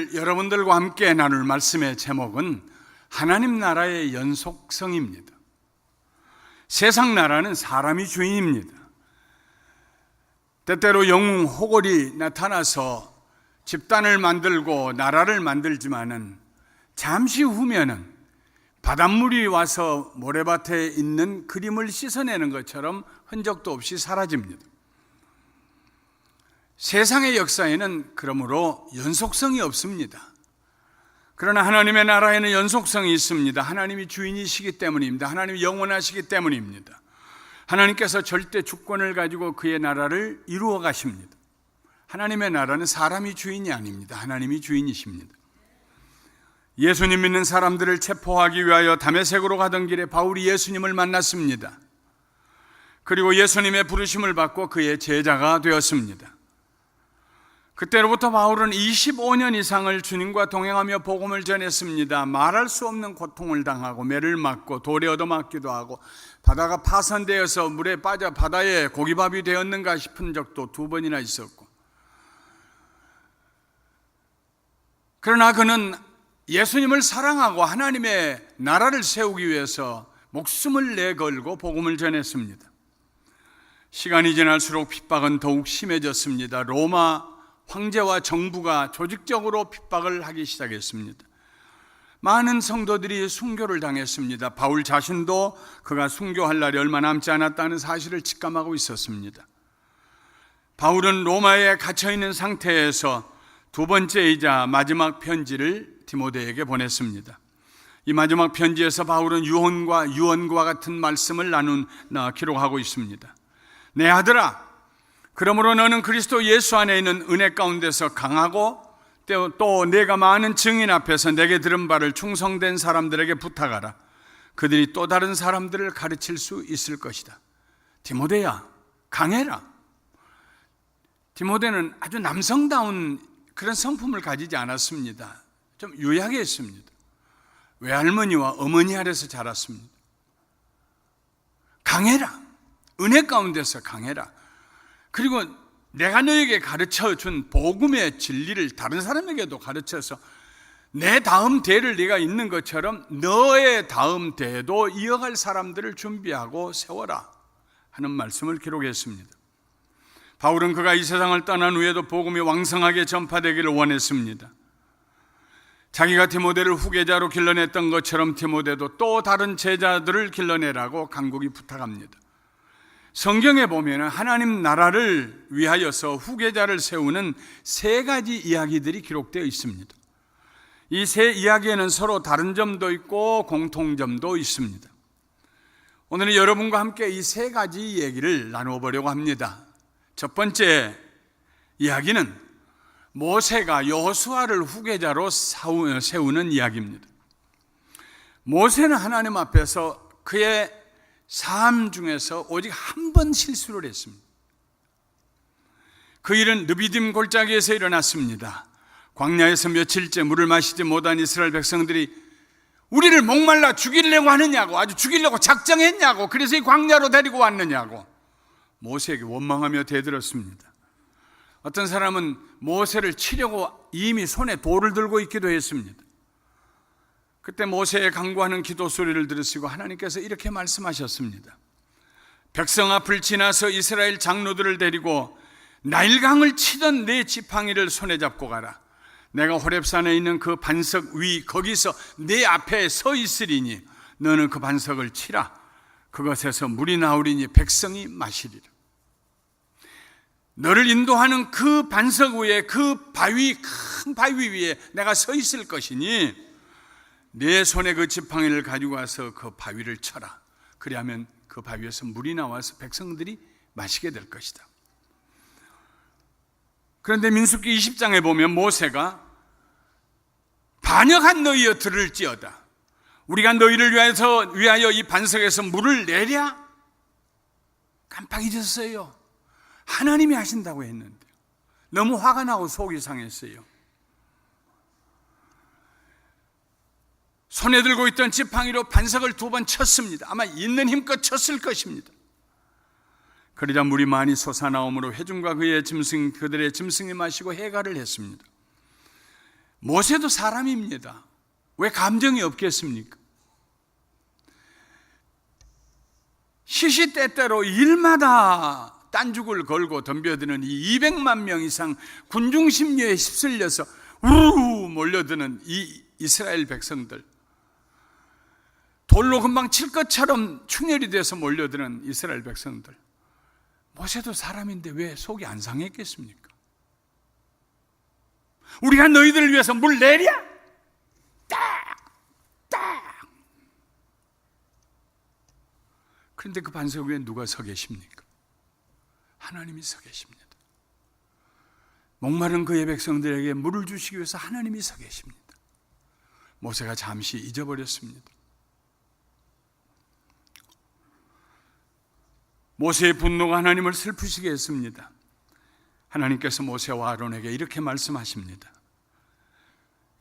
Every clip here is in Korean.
오늘 여러분들과 함께 나눌 말씀의 제목은 하나님 나라의 연속성입니다. 세상 나라는 사람이 주인입니다. 때때로 영웅 호골이 나타나서 집단을 만들고 나라를 만들지만은 잠시 후면은 바닷물이 와서 모래밭에 있는 그림을 씻어내는 것처럼 흔적도 없이 사라집니다. 세상의 역사에는 그러므로 연속성이 없습니다. 그러나 하나님의 나라에는 연속성이 있습니다. 하나님이 주인이시기 때문입니다. 하나님이 영원하시기 때문입니다. 하나님께서 절대 주권을 가지고 그의 나라를 이루어 가십니다. 하나님의 나라는 사람이 주인이 아닙니다. 하나님이 주인이십니다. 예수님 믿는 사람들을 체포하기 위하여 다메섹으로 가던 길에 바울이 예수님을 만났습니다. 그리고 예수님의 부르심을 받고 그의 제자가 되었습니다. 그때로부터 바울은 25년 이상을 주님과 동행하며 복음을 전했습니다. 말할 수 없는 고통을 당하고 매를 맞고 돌에 얻어맞기도 하고 바다가 파선되어서 물에 빠져 바다에 고기밥이 되었는가 싶은 적도 2번이나 있었고, 그러나 그는 예수님을 사랑하고 하나님의 나라를 세우기 위해서 목숨을 내걸고 복음을 전했습니다. 시간이 지날수록 핍박은 더욱 심해졌습니다. 로마 황제와 정부가 조직적으로 핍박을 하기 시작했습니다. 많은 성도들이 순교를 당했습니다. 바울 자신도 그가 순교할 날이 얼마 남지 않았다는 사실을 직감하고 있었습니다. 바울은 로마에 갇혀있는 상태에서 2번째이자 마지막 편지를 디모데에게 보냈습니다. 이 마지막 편지에서 바울은 유언과 같은 말씀을 기록하고 있습니다. 내 아들아, 그러므로 너는 그리스도 예수 안에 있는 은혜 가운데서 강하고 또 내가 많은 증인 앞에서 내게 들은 바를 충성된 사람들에게 부탁하라. 그들이 또 다른 사람들을 가르칠 수 있을 것이다. 디모데야, 강해라. 디모데는 아주 남성다운 그런 성품을 가지지 않았습니다. 좀 유약했습니다. 외할머니와 어머니 아래서 자랐습니다. 강해라. 은혜 가운데서 강해라. 그리고 내가 너에게 가르쳐준 복음의 진리를 다른 사람에게도 가르쳐서 내 다음 대를 네가 있는 것처럼 너의 다음 대도 이어갈 사람들을 준비하고 세워라 하는 말씀을 기록했습니다. 바울은 그가 이 세상을 떠난 후에도 복음이 왕성하게 전파되기를 원했습니다. 자기가 디모데를 후계자로 길러냈던 것처럼 디모데도 또 다른 제자들을 길러내라고 간곡히 부탁합니다. 성경에 보면 하나님 나라를 위하여서 후계자를 세우는 3가지 이야기들이 기록되어 있습니다. 이 3 이야기에는 서로 다른 점도 있고 공통점도 있습니다. 오늘은 여러분과 함께 이 3가지 얘기를 나누어 보려고 합니다. 첫 번째 이야기는 모세가 여호수아를 후계자로 세우는 이야기입니다. 모세는 하나님 앞에서 그의 삶 중에서 오직 한 번 실수를 했습니다. 그 일은 느비딤 골짜기에서 일어났습니다. 광야에서 며칠째 물을 마시지 못한 이스라엘 백성들이 우리를 목말라 죽이려고 하느냐고, 아주 죽이려고 작정했냐고, 그래서 이 광야로 데리고 왔느냐고 모세에게 원망하며 대들었습니다. 어떤 사람은 모세를 치려고 이미 손에 돌을 들고 있기도 했습니다. 그때 모세의 간구하는 기도 소리를 들으시고 하나님께서 이렇게 말씀하셨습니다. 백성 앞을 지나서 이스라엘 장로들을 데리고 나일강을 치던 내 지팡이를 손에 잡고 가라. 내가 호렙산에 있는 그 반석 위 거기서 내 앞에 서 있으리니 너는 그 반석을 치라. 그것에서 물이 나오리니 백성이 마시리라. 너를 인도하는 그 반석 위에 그 바위, 큰 바위 위에 내가 서 있을 것이니 내 손에 그 지팡이를 가지고 와서 그 바위를 쳐라. 그리하면 그 바위에서 물이 나와서 백성들이 마시게 될 것이다. 그런데 민수기 20장에 보면 모세가 반역한 너희여 들을지어다. 우리가 너희를 위하여 이 반석에서 물을 내랴? 깜빡 잊었어요. 하나님이 하신다고 했는데 너무 화가 나고 속이 상했어요. 손에 들고 있던 지팡이로 반석을 2번 쳤습니다. 아마 있는 힘껏 쳤을 것입니다. 그러자 물이 많이 솟아나오므로 회중과 그들의 짐승이 마시고 해가를 했습니다. 모세도 사람입니다. 왜 감정이 없겠습니까? 시시때때로 일마다 딴죽을 걸고 덤벼드는 이 200만 명 이상 군중심리에 휩쓸려서 우르르 몰려드는 이 이스라엘 백성들, 돌로 금방 칠 것처럼 충혈이 돼서 몰려드는 이스라엘 백성들, 모세도 사람인데 왜 속이 안 상했겠습니까? 우리가 너희들을 위해서 물 내랴? 딱! 그런데 그 반석 위에 누가 서 계십니까? 하나님이 서 계십니다. 목마른 그의 백성들에게 물을 주시기 위해서 하나님이 서 계십니다. 모세가 잠시 잊어버렸습니다. 모세의 분노가 하나님을 슬프시게 했습니다. 하나님께서 모세와 아론에게 이렇게 말씀하십니다.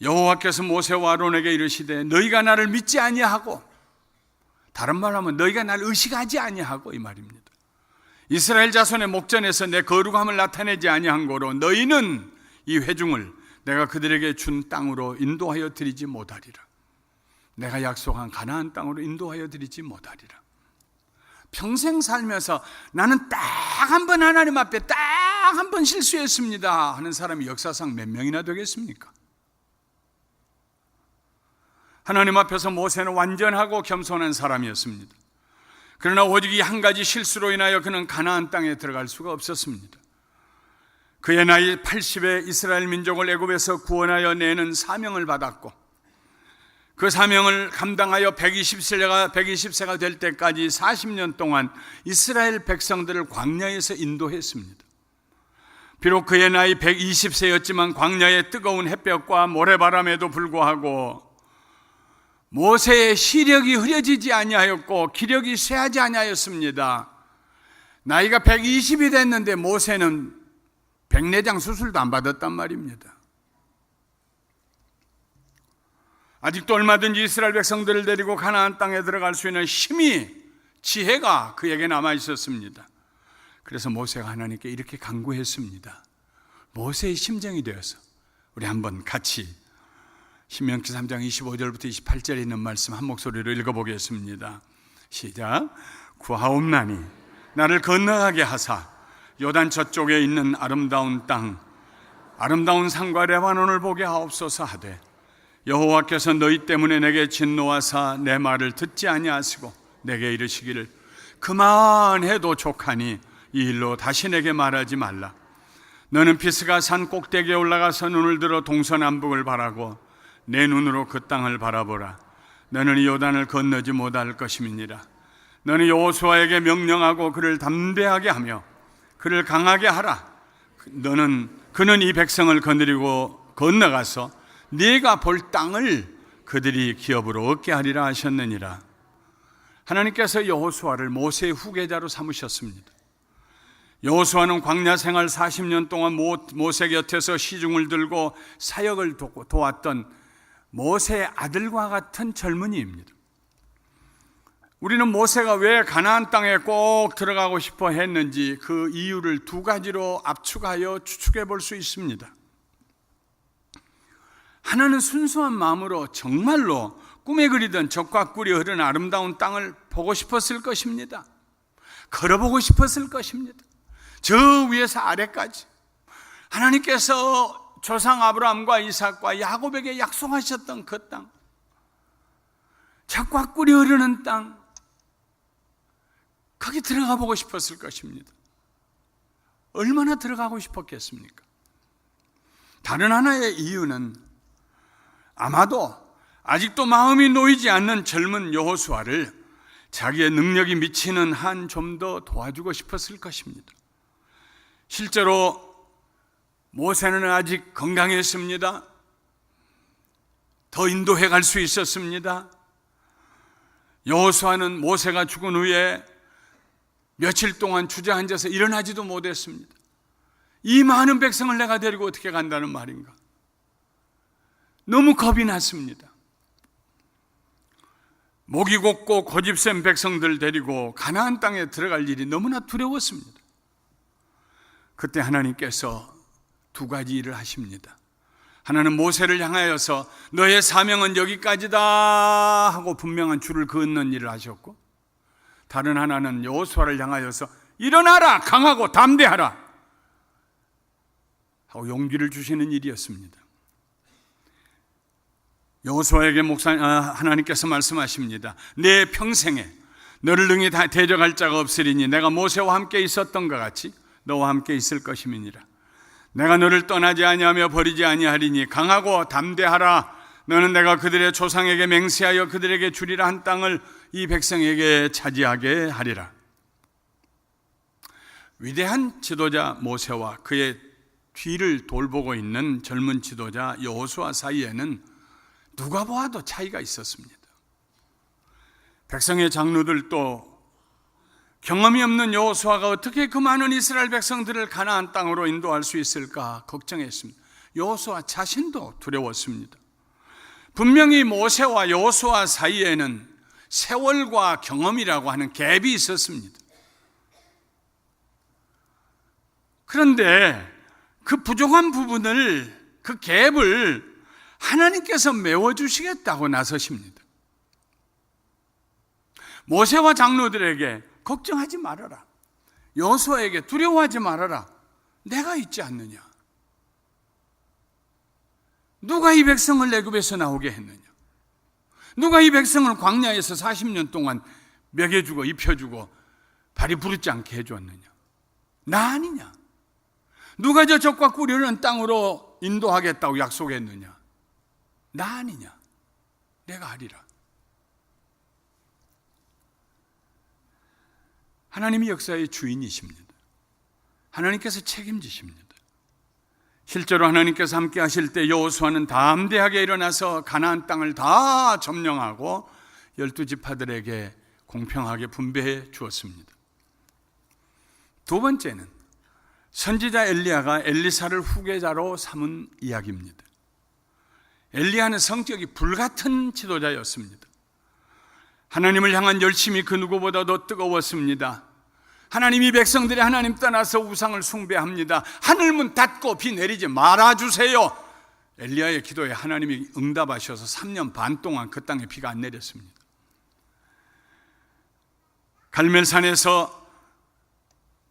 여호와께서 모세와 아론에게 이르시되 너희가 나를 믿지 아니하고, 다른 말로 하면 너희가 나를 의식하지 아니하고 이 말입니다. 이스라엘 자손의 목전에서 내 거룩함을 나타내지 아니한 고로 너희는 이 회중을 내가 그들에게 준 땅으로 인도하여 드리지 못하리라. 내가 약속한 가나안 땅으로 인도하여 드리지 못하리라. 평생 살면서 나는 딱 한 번 하나님 앞에 딱 한 번 실수했습니다 하는 사람이 역사상 몇 명이나 되겠습니까? 하나님 앞에서 모세는 완전하고 겸손한 사람이었습니다. 그러나 오직 이 한 가지 실수로 인하여 그는 가나안 땅에 들어갈 수가 없었습니다. 그의 나이 80에 이스라엘 민족을 애굽에서 구원하여 내는 사명을 받았고, 그 사명을 감당하여 120세가 될 때까지 40년 동안 이스라엘 백성들을 광야에서 인도했습니다. 비록 그의 나이 120세였지만 광야의 뜨거운 햇볕과 모래바람에도 불구하고 모세의 시력이 흐려지지 아니하였고 기력이 쇠하지 아니하였습니다. 나이가 120이 됐는데 모세는 백내장 수술도 안 받았단 말입니다. 아직도 얼마든지 이스라엘 백성들을 데리고 가나안 땅에 들어갈 수 있는 힘이, 지혜가 그에게 남아 있었습니다. 그래서 모세가 하나님께 이렇게 간구했습니다. 모세의 심정이 되어서 우리 한번 같이 신명기 3장 25절부터 28절에 있는 말씀 한 목소리로 읽어보겠습니다. 시작. 구하옵나니 나를 건너가게 하사 요단 저쪽에 있는 아름다운 땅, 아름다운 산과 레바논을 보게 하옵소서 하되, 여호와께서 너희 때문에 내게 진노하사 내 말을 듣지 아니하시고 내게 이르시기를 그만해도 족하니 이 일로 다시 내게 말하지 말라. 너는 비스가 산 꼭대기에 올라가서 눈을 들어 동서남북을 바라고 내 눈으로 그 땅을 바라보라. 너는 이 요단을 건너지 못할 것임이니라. 너는 여호수아에게 명령하고 그를 담대하게 하며 그를 강하게 하라. 그는 이 백성을 건너가서 네가 볼 땅을 그들이 기업으로 얻게 하리라 하셨느니라. 하나님께서 여호수아를 모세의 후계자로 삼으셨습니다. 여호수아는 광야 생활 40년 동안 모세 곁에서 시중을 들고 사역을 도왔던 모세의 아들과 같은 젊은이입니다. 우리는 모세가 왜 가나안 땅에 꼭 들어가고 싶어 했는지 그 이유를 두 가지로 압축하여 추측해 볼 수 있습니다. 하나는 순수한 마음으로 정말로 꿈에 그리던 적과 꿀이 흐르는 아름다운 땅을 보고 싶었을 것입니다. 걸어보고 싶었을 것입니다. 저 위에서 아래까지 하나님께서 조상 아브라함과 이삭과 야곱에게 약속하셨던 그 땅, 적과 꿀이 흐르는 땅, 거기 들어가 보고 싶었을 것입니다. 얼마나 들어가고 싶었겠습니까? 다른 하나의 이유는 아마도 아직도 마음이 놓이지 않는 젊은 여호수아를 자기의 능력이 미치는 한 좀 더 도와주고 싶었을 것입니다. 실제로 모세는 아직 건강했습니다. 더 인도해 갈 수 있었습니다. 여호수아는 모세가 죽은 후에 며칠 동안 주저앉아서 일어나지도 못했습니다. 이 많은 백성을 내가 데리고 어떻게 간다는 말인가? 너무 겁이 났습니다. 목이 곧고 고집센 백성들 데리고 가나안 땅에 들어갈 일이 너무나 두려웠습니다. 그때 하나님께서 두 가지 일을 하십니다. 하나는 모세를 향하여서 너의 사명은 여기까지다 하고 분명한 줄을 그었는 일을 하셨고, 다른 하나는 여호수아를 향하여서 일어나라, 강하고 담대하라 하고 용기를 주시는 일이었습니다. 여호수아에게 하나님께서 말씀하십니다. 내 평생에 너를 능히 다 대적할 자가 없으리니 내가 모세와 함께 있었던 것 같이 너와 함께 있을 것임이니라. 내가 너를 떠나지 아니하며 버리지 아니하리니 강하고 담대하라. 너는 내가 그들의 조상에게 맹세하여 그들에게 주리라 한 땅을 이 백성에게 차지하게 하리라. 위대한 지도자 모세와 그의 뒤를 돌보고 있는 젊은 지도자 여호수아 사이에는 누가 보아도 차이가 있었습니다. 백성의 장로들도 경험이 없는 여호수아가 어떻게 그 많은 이스라엘 백성들을 가나안 땅으로 인도할 수 있을까 걱정했습니다. 여호수아 자신도 두려웠습니다. 분명히 모세와 여호수아 사이에는 세월과 경험이라고 하는 갭이 있었습니다. 그런데 그 부족한 부분을, 그 갭을 하나님께서 메워주시겠다고 나서십니다. 모세와 장로들에게 걱정하지 말아라, 여호수아에게 두려워하지 말아라, 내가 있지 않느냐. 누가 이 백성을 애굽에서 나오게 했느냐? 누가 이 백성을 광야에서 40년 동안 먹여주고 입혀주고 발이 부르지 않게 해주었느냐? 나 아니냐? 누가 저 젖과 꿀이 흐르는 땅으로 인도하겠다고 약속했느냐? 나 아니냐? 내가 하리라. 하나님이 역사의 주인이십니다. 하나님께서 책임지십니다. 실제로 하나님께서 함께 하실 때 여호수아는 담대하게 일어나서 가나안 땅을 다 점령하고 12지파들에게 공평하게 분배해 주었습니다. 두 번째는 선지자 엘리야가 엘리사를 후계자로 삼은 이야기입니다. 엘리야는 성격이 불같은 지도자였습니다. 하나님을 향한 열심이 그 누구보다도 뜨거웠습니다. 하나님이 백성들이 하나님 떠나서 우상을 숭배합니다. 하늘문 닫고 비 내리지 말아주세요. 엘리야의 기도에 하나님이 응답하셔서 3년 반 동안 그 땅에 비가 안 내렸습니다. 갈멜산에서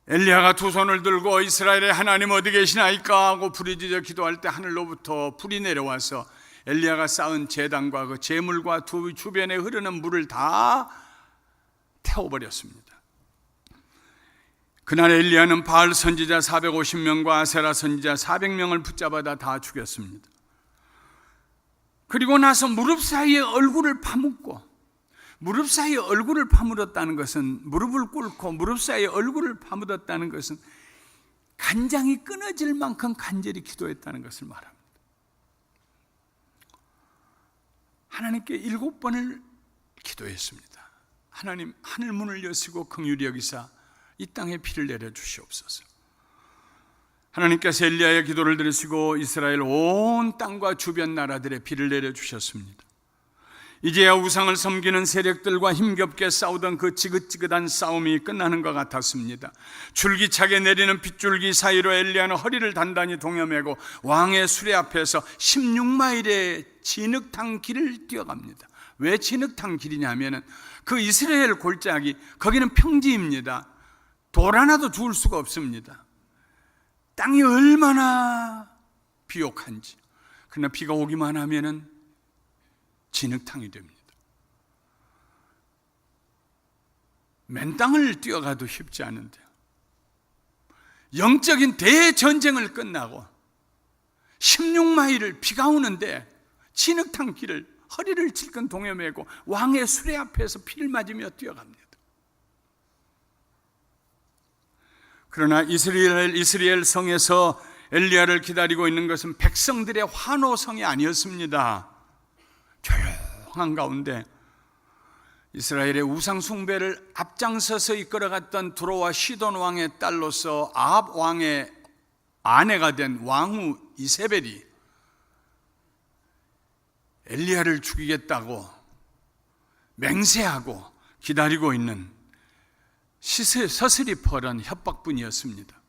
엘리야가 두 손을 들고 이스라엘의 하나님 어디 계시나이까 하고 부르짖어 기도할 때 하늘로부터 불이 내려와서 엘리야가 쌓은 제단과 그 제물과 두 주변에 흐르는 물을 다 태워버렸습니다. 그날 엘리야는 바알 선지자 450명과 아세라 선지자 400명을 붙잡아다 다 죽였습니다. 그리고 나서 무릎 사이에 얼굴을 파묻고, 무릎 사이에 얼굴을 파묻었다는 것은, 무릎을 꿇고 무릎 사이에 얼굴을 파묻었다는 것은 간장이 끊어질 만큼 간절히 기도했다는 것을 말합니다. 하나님께 7번을 기도했습니다. 하나님, 하늘 문을 여시고 긍휼히 여기사 이 땅에 비를 내려 주시옵소서. 하나님께서 엘리야의 기도를 들으시고 이스라엘 온 땅과 주변 나라들에 비를 내려 주셨습니다. 이제야 우상을 섬기는 세력들과 힘겹게 싸우던 그 지긋지긋한 싸움이 끝나는 것 같았습니다. 줄기차게 내리는 빗줄기 사이로 엘리야는 허리를 단단히 동여매고 왕의 수레 앞에서 16마일의 진흙탕 길을 뛰어갑니다. 왜 진흙탕 길이냐면은 그 이스라엘 골짜기, 거기는 평지입니다. 돌 하나도 주울 수가 없습니다. 땅이 얼마나 비옥한지. 그러나 비가 오기만 하면은 진흙탕이 됩니다. 맨 땅을 뛰어가도 쉽지 않은데요. 영적인 대전쟁을 끝나고 16마일을 비가 오는데 진흙탕 길을 허리를 질끈 동여매고 왕의 수레 앞에서 피를 맞으며 뛰어갑니다. 그러나 이스라엘 성에서 엘리야를 기다리고 있는 것은 백성들의 환호성이 아니었습니다. 조용한 가운데 이스라엘의 우상 숭배를 앞장서서 이끌어갔던 두로와 시돈 왕의 딸로서 아합 왕의 아내가 된 왕후 이세벨이 엘리야를 죽이겠다고 맹세하고 기다리고 있는 서슬이 펄은 협박뿐이었습니다.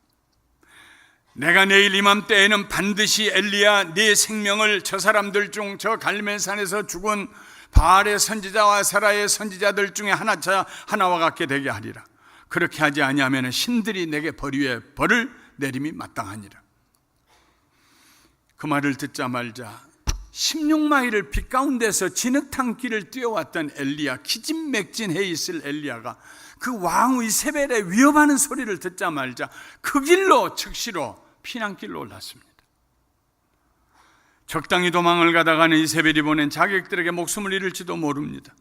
내가 내일 이맘때에는 반드시 엘리야 네 생명을 저 사람들 중 저 갈멜산에서 죽은 바알의 선지자와 세라의 선지자들 중에 하나와 같게 되게 하리라. 그렇게 하지 아니하면 신들이 내게 벌 위에 벌을 내림이 마땅하니라. 그 말을 듣자마자 16마일을 빛 가운데서 진흙탕 길을 뛰어왔던 엘리야, 기진맥진해 있을 엘리야가 그 왕 이세벨의 위협하는 소리를 듣자마자 그 길로 즉시로 피난길로 올랐습니다. 적당히 도망을 가다가는 이세벨이 보낸 자객들에게 목숨을 잃을지도 모릅니다.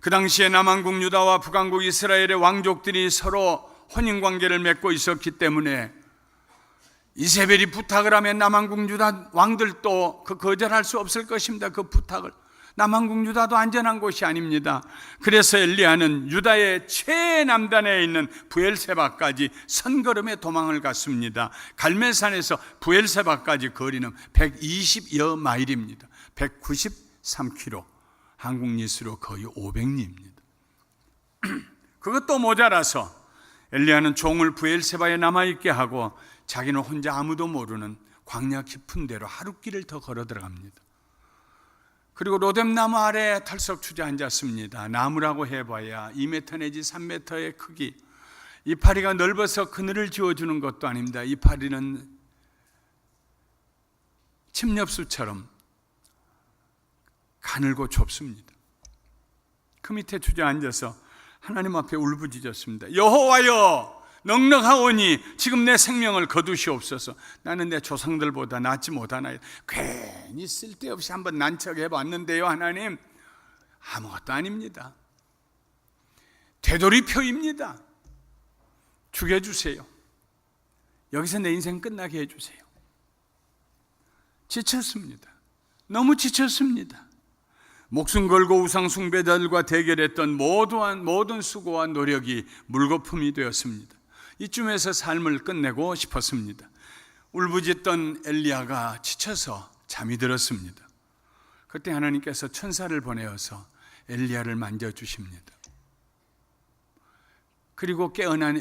그 당시에 남한국 유다와 북한국 이스라엘의 왕족들이 서로 혼인관계를 맺고 있었기 때문에 이세벨이 부탁을 하면 남한국 유다 왕들도 거절할 수 없을 것입니다. 그 부탁을. 남한국 유다도 안전한 곳이 아닙니다. 그래서 엘리야는 유다의 최남단에 있는 부엘세바까지 선걸음에 도망을 갔습니다. 갈멜산에서 부엘세바까지 거리는 120여 마일입니다. 193km, 한국 리수로 거의 500리입니다. 그것도 모자라서 엘리야는 종을 부엘세바에 남아있게 하고 자기는 혼자 아무도 모르는 광야 깊은 데로 하룻길을 더 걸어 들어갑니다. 그리고 로뎀나무 아래에 털썩 주저앉았습니다. 나무라고 해봐야 2m 내지 3m의 크기, 이파리가 넓어서 그늘을 지어주는 것도 아닙니다. 이파리는 침엽수처럼 가늘고 좁습니다. 그 밑에 주저앉아서 하나님 앞에 울부짖었습니다. 여호와여, 넉넉하오니 지금 내 생명을 거두시옵소서. 나는 내 조상들보다 낫지 못하나요? 괜히 쓸데없이 한번 난척해봤는데요, 하나님. 아무것도 아닙니다. 되돌이표입니다. 죽여주세요. 여기서 내 인생 끝나게 해주세요. 지쳤습니다. 너무 지쳤습니다. 목숨 걸고 우상 숭배자들과 대결했던 모든 수고와 노력이 물거품이 되었습니다. 이쯤에서 삶을 끝내고 싶었습니다. 울부짖던 엘리야가 지쳐서 잠이 들었습니다. 그때 하나님께서 천사를 보내어서 엘리야를 만져주십니다. 그리고 깨어난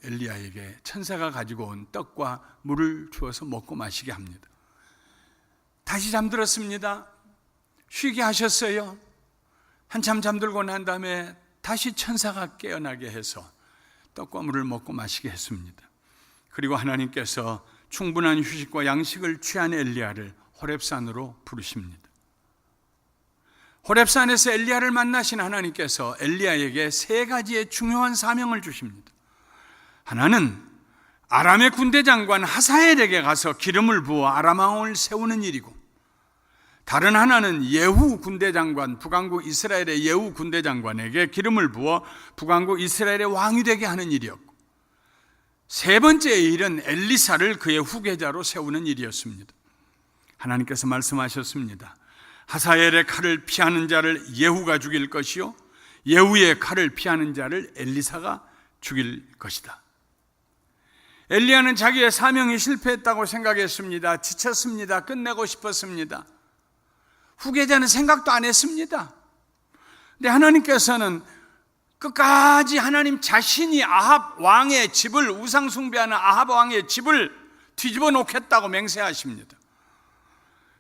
엘리야에게 천사가 가지고 온 떡과 물을 주어서 먹고 마시게 합니다. 다시 잠들었습니다. 쉬게 하셨어요. 한참 잠들고 난 다음에 다시 천사가 깨어나게 해서 떡과 물을 먹고 마시게 했습니다. 그리고 하나님께서 충분한 휴식과 양식을 취한 엘리야를 호렙산으로 부르십니다. 호렙산에서 엘리야를 만나신 하나님께서 엘리야에게 세 가지의 중요한 사명을 주십니다. 하나는 아람의 군대장관 하사엘에게 가서 기름을 부어 아람 왕을 세우는 일이고, 다른 하나는 예후 군대장관, 북왕국 이스라엘의 예후 군대장관에게 기름을 부어 북왕국 이스라엘의 왕이 되게 하는 일이었고, 세 번째의 일은 엘리사를 그의 후계자로 세우는 일이었습니다. 하나님께서 말씀하셨습니다. 하사엘의 칼을 피하는 자를 예후가 죽일 것이요, 예후의 칼을 피하는 자를 엘리사가 죽일 것이다. 엘리야는 자기의 사명이 실패했다고 생각했습니다. 지쳤습니다. 끝내고 싶었습니다. 후계자는 생각도 안 했습니다. 근데 하나님께서는 끝까지 하나님 자신이 아합 왕의 집을, 우상 숭배하는 아합 왕의 집을 뒤집어 놓겠다고 맹세하십니다.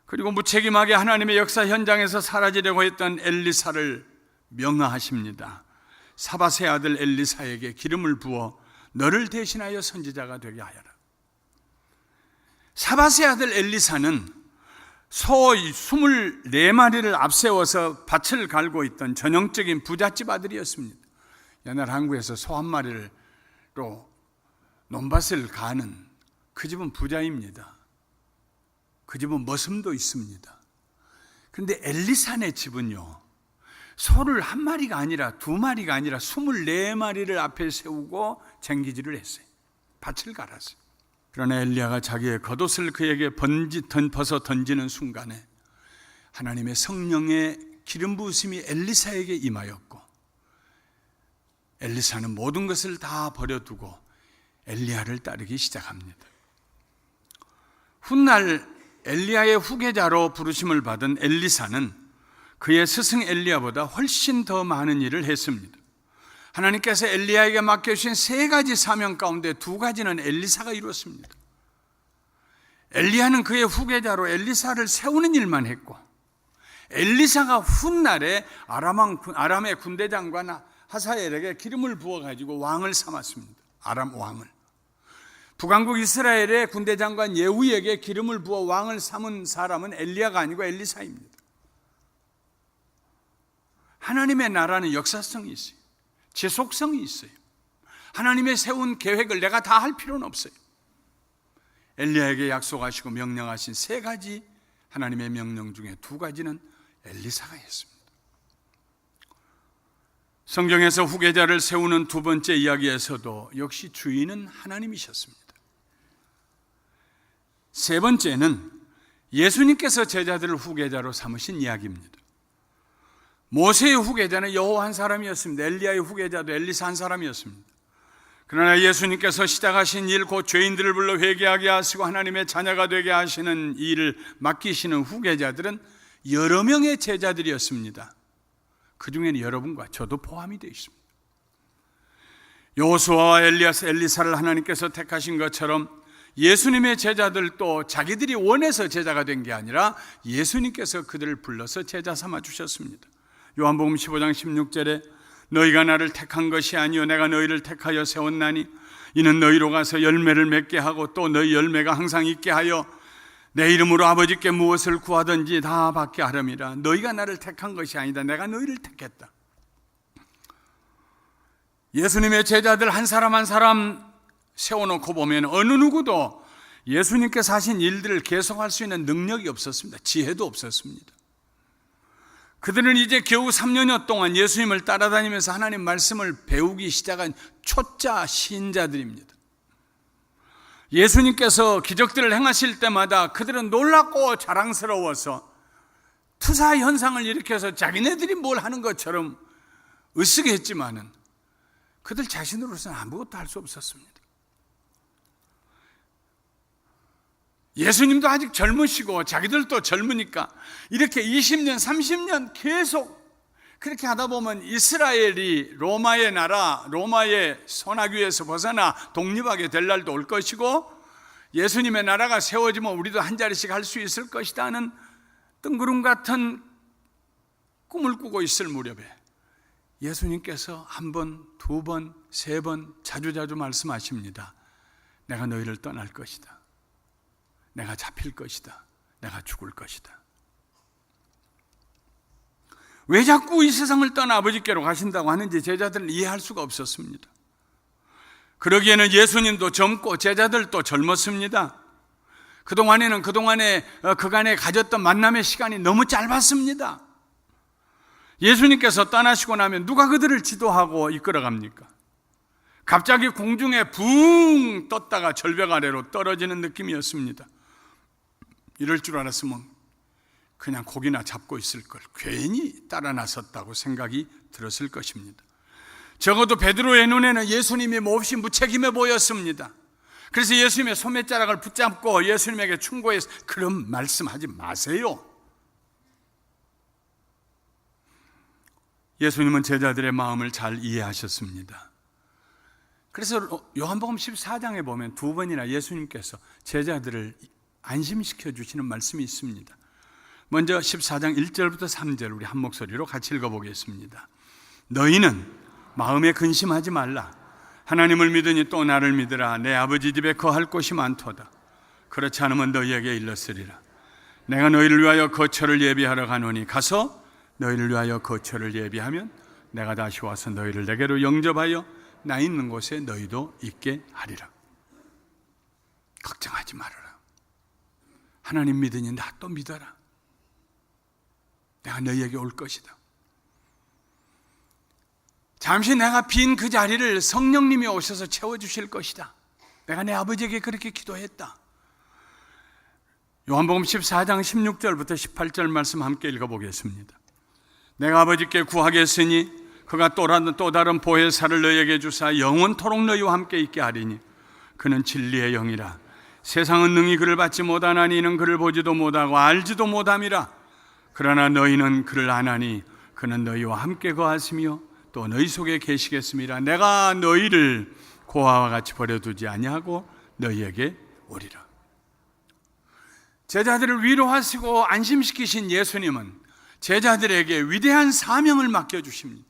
그리고 무책임하게 하나님의 역사 현장에서 사라지려고 했던 엘리사를 명하십니다. 사밧의 아들 엘리사에게 기름을 부어 너를 대신하여 선지자가 되게 하여라. 사밧의 아들 엘리사는 소 24마리를 앞세워서 밭을 갈고 있던 전형적인 부잣집 아들이었습니다. 옛날 한국에서 소 한 마리로 논밭을 가는 그 집은 부자입니다. 그 집은 머슴도 있습니다. 그런데 엘리사네 집은요, 소를 한 마리가 아니라 두 마리가 아니라 24마리를 앞에 세우고 쟁기질을 했어요. 밭을 갈았어요. 그러나 엘리야가 자기의 겉옷을 그에게 벗어 던지는 순간에 하나님의 성령의 기름 부으심이 엘리사에게 임하였고, 엘리사는 모든 것을 다 버려두고 엘리야를 따르기 시작합니다. 훗날 엘리야의 후계자로 부르심을 받은 엘리사는 그의 스승 엘리야보다 훨씬 더 많은 일을 했습니다. 하나님께서 엘리야에게 맡겨주신 세 가지 사명 가운데 두 가지는 엘리사가 이루었습니다. 엘리야는 그의 후계자로 엘리사를 세우는 일만 했고, 엘리사가 훗날에 아람의 군대장관 하사엘에게 기름을 부어가지고 왕을 삼았습니다. 아람 왕을. 북왕국 이스라엘의 군대장관 예후에게 기름을 부어 왕을 삼은 사람은 엘리야가 아니고 엘리사입니다. 하나님의 나라는 역사성이 있어요. 지속성이 있어요. 하나님의 세운 계획을 내가 다 할 필요는 없어요. 엘리야에게 약속하시고 명령하신 3가지 하나님의 명령 중에 2가지는 엘리사가 했습니다. 성경에서 후계자를 세우는 2번째 이야기에서도 역시 주인은 하나님이셨습니다. 3번째는 예수님께서 제자들을 후계자로 삼으신 이야기입니다. 모세의 후계자는 여호와 한 사람이었습니다. 엘리야의 후계자도 엘리사 한 사람이었습니다. 그러나 예수님께서 시작하신 일, 곧 죄인들을 불러 회개하게 하시고 하나님의 자녀가 되게 하시는 일을 맡기시는 후계자들은 여러 명의 제자들이었습니다. 그 중에는 여러분과 저도 포함이 되어 있습니다. 여호수아와 엘리사를 하나님께서 택하신 것처럼 예수님의 제자들도 자기들이 원해서 제자가 된 게 아니라 예수님께서 그들을 불러서 제자 삼아 주셨습니다. 요한복음 15장 16절에 너희가 나를 택한 것이 아니요 내가 너희를 택하여 세웠나니 이는 너희로 가서 열매를 맺게 하고 또 너희 열매가 항상 있게 하여 내 이름으로 아버지께 무엇을 구하든지 다 받게 하렴이라. 너희가 나를 택한 것이 아니다. 내가 너희를 택했다. 예수님의 제자들 한 사람 한 사람 세워놓고 보면 어느 누구도 예수님께서 하신 일들을 계속할 수 있는 능력이 없었습니다. 지혜도 없었습니다. 그들은 이제 겨우 3년여 동안 예수님을 따라다니면서 하나님 말씀을 배우기 시작한 초짜 신자들입니다. 예수님께서 기적들을 행하실 때마다 그들은 놀랍고 자랑스러워서 투사 현상을 일으켜서 자기네들이 뭘 하는 것처럼 으쓱했지만은 그들 자신으로서는 아무것도 할 수 없었습니다. 예수님도 아직 젊으시고 자기들도 젊으니까 이렇게 20년, 30년 계속 그렇게 하다 보면 이스라엘이 로마의 나라, 로마의 손아귀에서 벗어나 독립하게 될 날도 올 것이고 예수님의 나라가 세워지면 우리도 한 자리씩 할 수 있을 것이다 하는 뜬구름 같은 꿈을 꾸고 있을 무렵에 예수님께서 1번, 2번, 3번 자주자주 말씀하십니다. 내가 너희를 떠날 것이다. 내가 잡힐 것이다. 내가 죽을 것이다. 왜 자꾸 이 세상을 떠나 아버지께로 가신다고 하는지 제자들은 이해할 수가 없었습니다. 그러기에는 예수님도 젊고 제자들도 젊었습니다. 그간에 가졌던 만남의 시간이 너무 짧았습니다. 예수님께서 떠나시고 나면 누가 그들을 지도하고 이끌어갑니까? 갑자기 공중에 붕 떴다가 절벽 아래로 떨어지는 느낌이었습니다. 이럴 줄 알았으면 그냥 고기나 잡고 있을 걸 괜히 따라 나섰다고 생각이 들었을 것입니다. 적어도 베드로의 눈에는 예수님이 몹시 무책임해 보였습니다. 그래서 예수님의 소매자락을 붙잡고 예수님에게 충고해서 그런 말씀하지 마세요. 예수님은 제자들의 마음을 잘 이해하셨습니다. 그래서 요한복음 14장에 보면 2번이나 예수님께서 제자들을 안심시켜 주시는 말씀이 있습니다. 먼저 14장 1절부터 3절 우리 한 목소리로 같이 읽어보겠습니다. 너희는 마음에 근심하지 말라. 하나님을 믿으니 또 나를 믿으라. 내 아버지 집에 거할 곳이 많도다. 그렇지 않으면 너희에게 일렀으리라. 내가 너희를 위하여 거처를 예비하러 가노니 가서 너희를 위하여 거처를 예비하면 내가 다시 와서 너희를 내게로 영접하여 나 있는 곳에 너희도 있게 하리라. 걱정하지 말아라. 하나님 믿으니 나 또 믿어라. 내가 너희에게 올 것이다. 잠시 내가 빈 그 자리를 성령님이 오셔서 채워주실 것이다. 내가 내 아버지에게 그렇게 기도했다. 요한복음 14장 16절부터 18절 말씀 함께 읽어보겠습니다. 내가 아버지께 구하겠으니 그가 또 다른 보혜사를 너희에게 주사 영원토록 너희와 함께 있게 하리니 그는 진리의 영이라. 세상은 능히 그를 받지 못하나니 이는 그를 보지도 못하고 알지도 못함이라. 그러나 너희는 그를 아나니 그는 너희와 함께 거하시며 또 너희 속에 계시겠음이라. 내가 너희를 고아와 같이 버려두지 아니하고 너희에게 오리라. 제자들을 위로하시고 안심시키신 예수님은 제자들에게 위대한 사명을 맡겨주십니다.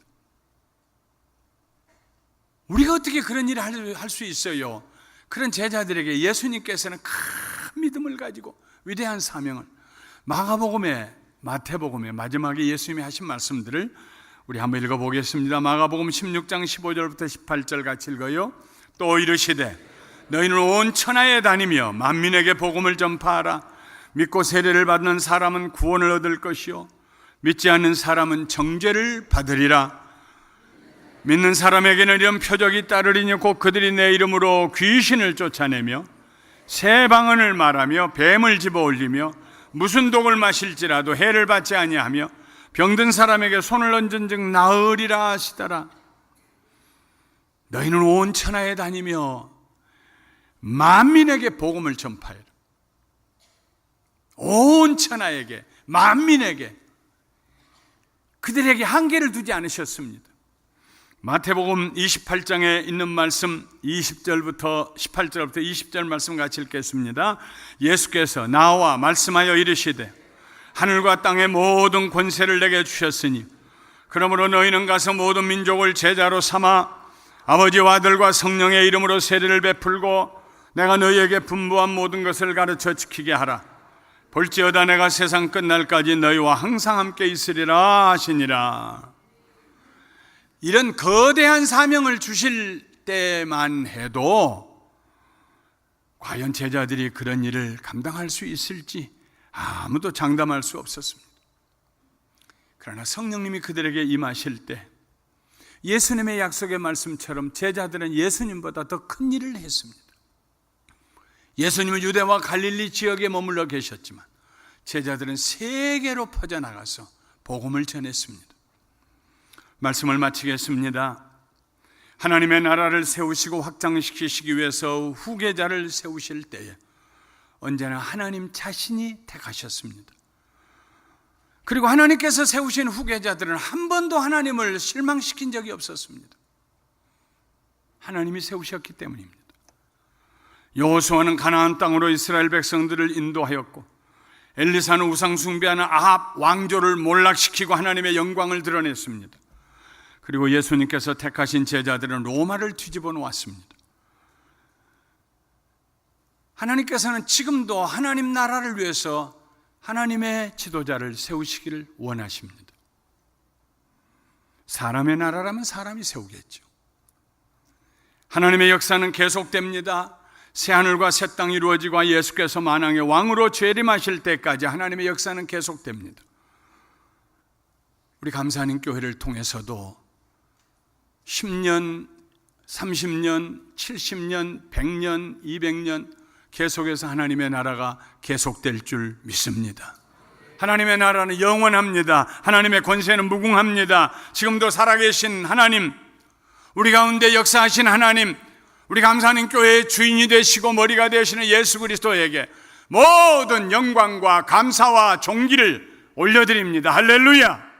우리가 어떻게 그런 일을 할 수 있어요? 그런 제자들에게 예수님께서는 큰 믿음을 가지고 위대한 사명을, 마가복음에, 마태복음에 마지막에 예수님이 하신 말씀들을 우리 한번 읽어보겠습니다. 마가복음 16장 15절부터 18절 같이 읽어요. 또 이르시되 너희는 온 천하에 다니며 만민에게 복음을 전파하라. 믿고 세례를 받는 사람은 구원을 얻을 것이요 믿지 않는 사람은 정죄를 받으리라. 믿는 사람에게는 이런 표적이 따르리니 곧 그들이 내 이름으로 귀신을 쫓아내며 새 방언을 말하며 뱀을 집어올리며 무슨 독을 마실지라도 해를 받지 아니하며 병든 사람에게 손을 얹은 즉 나으리라 하시더라. 너희는 온 천하에 다니며 만민에게 복음을 전파해라. 온 천하에게, 만민에게. 그들에게 한계를 두지 않으셨습니다. 마태복음 28장에 있는 말씀 20절부터 18절부터 20절 말씀 같이 읽겠습니다. 예수께서 나와 말씀하여 이르시되 하늘과 땅의 모든 권세를 내게 주셨으니 그러므로 너희는 가서 모든 민족을 제자로 삼아 아버지와 아들과 성령의 이름으로 세례를 베풀고 내가 너희에게 분부한 모든 것을 가르쳐 지키게 하라. 볼지어다 내가 세상 끝날까지 너희와 항상 함께 있으리라 하시니라. 이런 거대한 사명을 주실 때만 해도 과연 제자들이 그런 일을 감당할 수 있을지 아무도 장담할 수 없었습니다. 그러나 성령님이 그들에게 임하실 때 예수님의 약속의 말씀처럼 제자들은 예수님보다 더 큰 일을 했습니다. 예수님은 유대와 갈릴리 지역에 머물러 계셨지만 제자들은 세계로 퍼져나가서 복음을 전했습니다. 말씀을 마치겠습니다. 하나님의 나라를 세우시고 확장시키시기 위해서 후계자를 세우실 때에 언제나 하나님 자신이 택하셨습니다. 그리고 하나님께서 세우신 후계자들은 한 번도 하나님을 실망시킨 적이 없었습니다. 하나님이 세우셨기 때문입니다. 여호수아는 가나안 땅으로 이스라엘 백성들을 인도하였고 엘리사는 우상 숭배하는 아합 왕조를 몰락시키고 하나님의 영광을 드러냈습니다. 그리고 예수님께서 택하신 제자들은 로마를 뒤집어 놓았습니다. 하나님께서는 지금도 하나님 나라를 위해서 하나님의 지도자를 세우시기를 원하십니다. 사람의 나라라면 사람이 세우겠죠. 하나님의 역사는 계속됩니다. 새하늘과 새 땅이 이루어지고 예수께서 만왕의 왕으로 재림하실 때까지 하나님의 역사는 계속됩니다. 우리 감사하는 교회를 통해서도 10년, 30년, 70년, 100년, 200년 계속해서 하나님의 나라가 계속될 줄 믿습니다. 하나님의 나라는 영원합니다. 하나님의 권세는 무궁합니다. 지금도 살아계신 하나님, 우리 가운데 역사하신 하나님, 우리 감사하는 교회의 주인이 되시고 머리가 되시는 예수 그리스도에게 모든 영광과 감사와 존귀를 올려드립니다. 할렐루야.